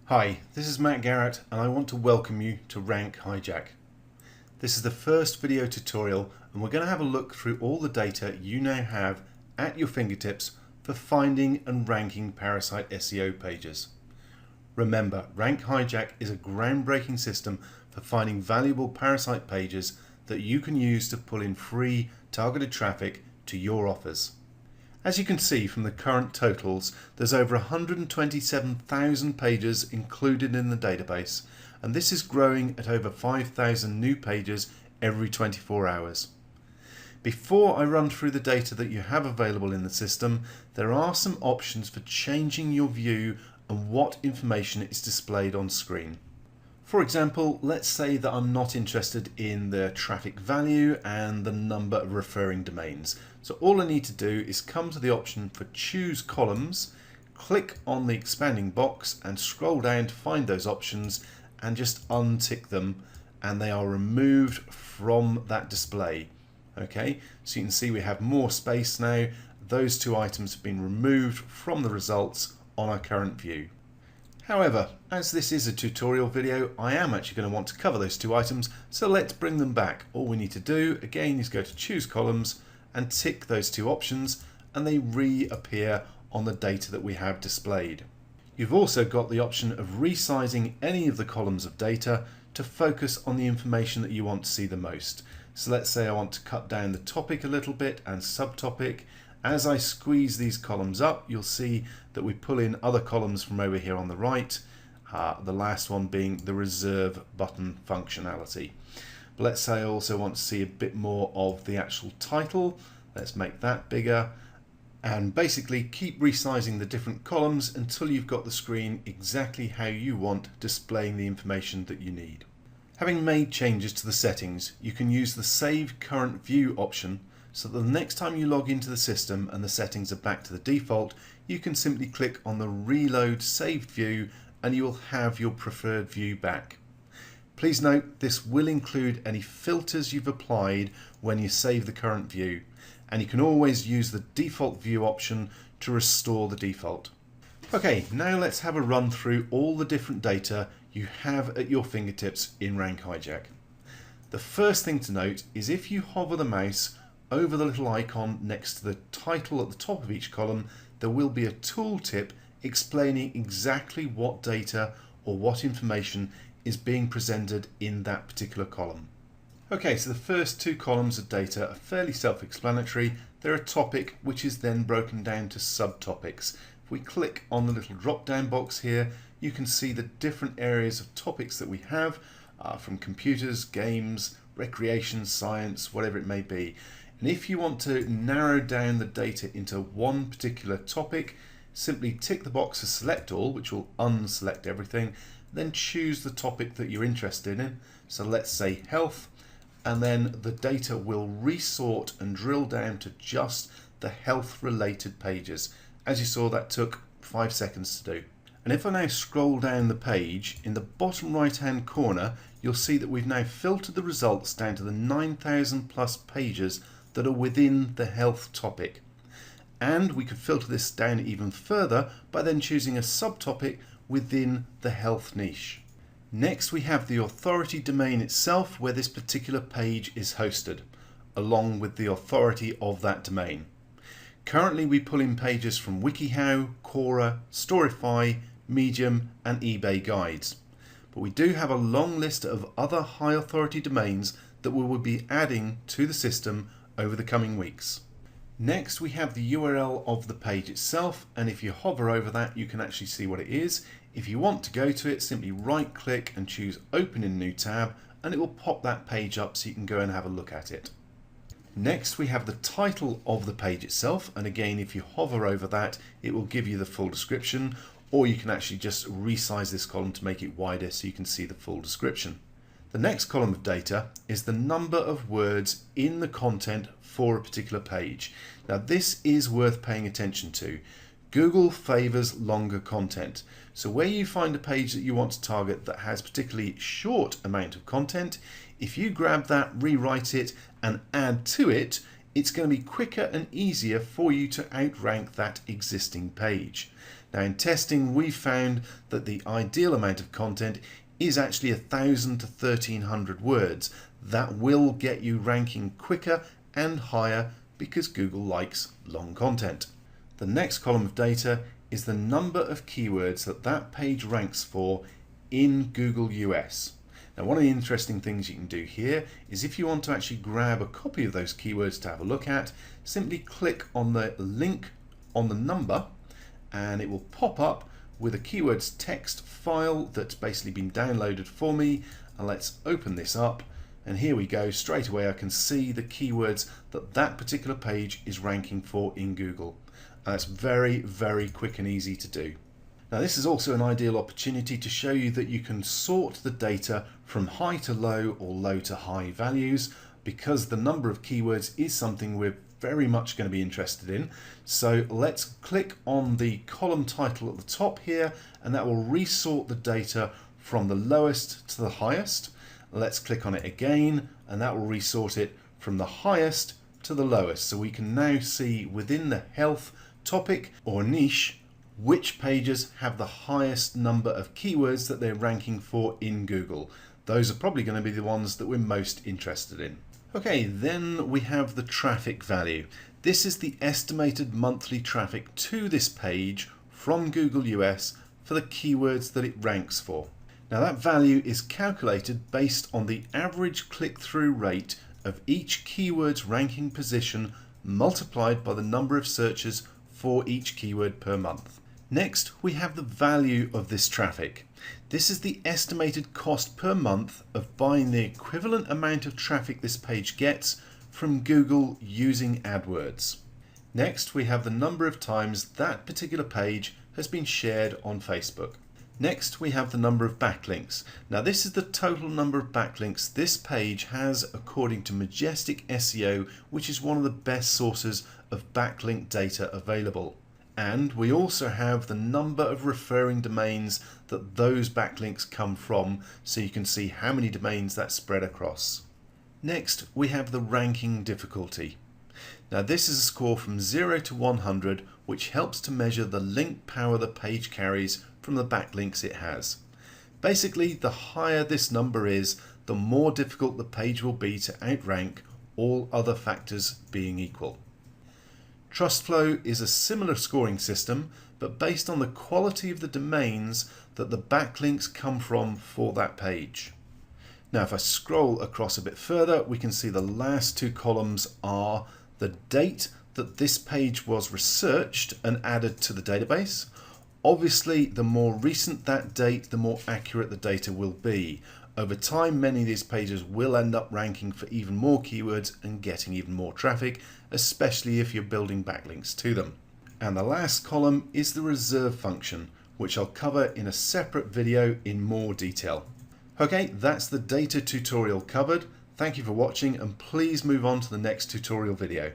Hi, this is Matt Garrett and I want to welcome you to Rank Hijack. This is the first video tutorial and we're going to have a look through all the data you now have at your fingertips for finding and ranking Parasite SEO pages. Remember, Rank Hijack is a groundbreaking system for finding valuable Parasite pages that you can use to pull in free targeted traffic to your offers. As you can see from the current totals, there's over 127,000 pages included in the database, and this is growing at over 5,000 new pages every 24 hours. Before I run through the data that you have available in the system, there are some options for changing your view and what information is displayed on screen. For example, let's say that I'm not interested in the traffic value and the number of referring domains. So all I need to do is come to the option for Choose Columns, click on the expanding box and scroll down to find those options and just untick them, and they are removed from that display. Okay, so you can see we have more space now. Those two items have been removed from the results on our current view. However, as this is a tutorial video, I am actually going to want to cover those two items, so let's bring them back. All we need to do again is go to Choose Columns and tick those two options, and they reappear on the data that we have displayed. You've also got the option of resizing any of the columns of data to focus on the information that you want to see the most. So let's say I want to cut down the topic a little bit and subtopic. As I squeeze these columns up, you'll see that we pull in other columns from over here on the right, the last one being the reserve button functionality. But let's say I also want to see a bit more of the actual title. Let's make that bigger and basically keep resizing the different columns until you've got the screen exactly how you want, displaying the information that you need. Having made changes to the settings, you can use the Save Current View option, so that the next time you log into the system and the settings are back to the default, you can simply click on the Reload Saved View and you will have your preferred view back. Please note this will include any filters you've applied when you save the current view, and you can always use the default view option to restore the default. Okay, now let's have a run through all the different data you have at your fingertips in Rank Hijack. The first thing to note is if you hover the mouse over the little icon next to the title at the top of each column, there will be a tooltip explaining exactly what data or what information is being presented in that particular column. Okay, so the first two columns of data are fairly self-explanatory. They're a topic which is then broken down to subtopics. If we click on the little drop-down box here, you can see the different areas of topics that we have, from computers, games, recreation, science, whatever it may be. And if you want to narrow down the data into one particular topic, simply tick the box as Select All, which will unselect everything, then choose the topic that you're interested in. So let's say health, and then the data will resort and drill down to just the health related pages. As you saw, that took 5 seconds to do. And if I now scroll down the page, in the bottom right hand corner, you'll see that we've now filtered the results down to the 9,000 plus pages that are within the health topic. And we could filter this down even further by then choosing a subtopic within the health niche. Next, we have the authority domain itself, where this particular page is hosted, along with the authority of that domain. Currently, we pull in pages from WikiHow, Quora, Storify, Medium, and eBay guides. But we do have a long list of other high authority domains that we will be adding to the system over the coming weeks. Next, we have the URL of the page itself, and if you hover over that, you can actually see what it is. If you want to go to it, simply right click and choose Open in New Tab, and it will pop that page up so you can go and have a look at it. Next, we have the title of the page itself, and again, if you hover over that, it will give you the full description, or you can actually just resize this column to make it wider so you can see the full description. The next column of data is the number of words in the content for a particular page. Now this is worth paying attention to. Google favors longer content. So where you find a page that you want to target that has particularly short amount of content, if you grab that, rewrite it and add to it, it's going to be quicker and easier for you to outrank that existing page. Now in testing we found that the ideal amount of content is actually 1,000 to 1,300 words. That will get you ranking quicker and higher because Google likes long content. The next column of data is the number of keywords that page ranks for in Google US. Now one of the interesting things you can do here is if you want to actually grab a copy of those keywords to have a look at, simply click on the link on the number and it will pop up with a keywords text file that's basically been downloaded for me. And let's open this up, and here we go. Straight away I can see the keywords that particular page is ranking for in Google. And that's very, very quick and easy to do. Now this is also an ideal opportunity to show you that you can sort the data from high to low or low to high values, because the number of keywords is something we're very much going to be interested in. So let's click on the column title at the top here, and that will resort the data from the lowest to the highest. Let's click on it again, and that will resort it from the highest to the lowest. So we can now see within the health topic or niche which pages have the highest number of keywords that they're ranking for in Google. Those are probably going to be the ones that we're most interested in. Okay, then we have the traffic value. This is the estimated monthly traffic to this page from Google US for the keywords that it ranks for. Now that value is calculated based on the average click-through rate of each keyword's ranking position multiplied by the number of searches for each keyword per month. Next, we have the value of this traffic. This is the estimated cost per month of buying the equivalent amount of traffic this page gets from Google using AdWords. Next, we have the number of times that particular page has been shared on Facebook. Next, we have the number of backlinks. Now this is the total number of backlinks this page has according to Majestic SEO, which is one of the best sources of backlink data available. And we also have the number of referring domains that those backlinks come from, so you can see how many domains that's spread across. Next, we have the ranking difficulty. Now this is a score from 0 to 100, which helps to measure the link power the page carries from the backlinks it has. Basically, the higher this number is, the more difficult the page will be to outrank, all other factors being equal. TrustFlow is a similar scoring system, but based on the quality of the domains that the backlinks come from for that page. Now if I scroll across a bit further, we can see the last two columns are the date that this page was researched and added to the database. Obviously, the more recent that date, the more accurate the data will be. Over time, many of these pages will end up ranking for even more keywords and getting even more traffic, especially if you're building backlinks to them. And the last column is the reserve function, which I'll cover in a separate video in more detail. Okay, that's the data tutorial covered. Thank you for watching, and please move on to the next tutorial video.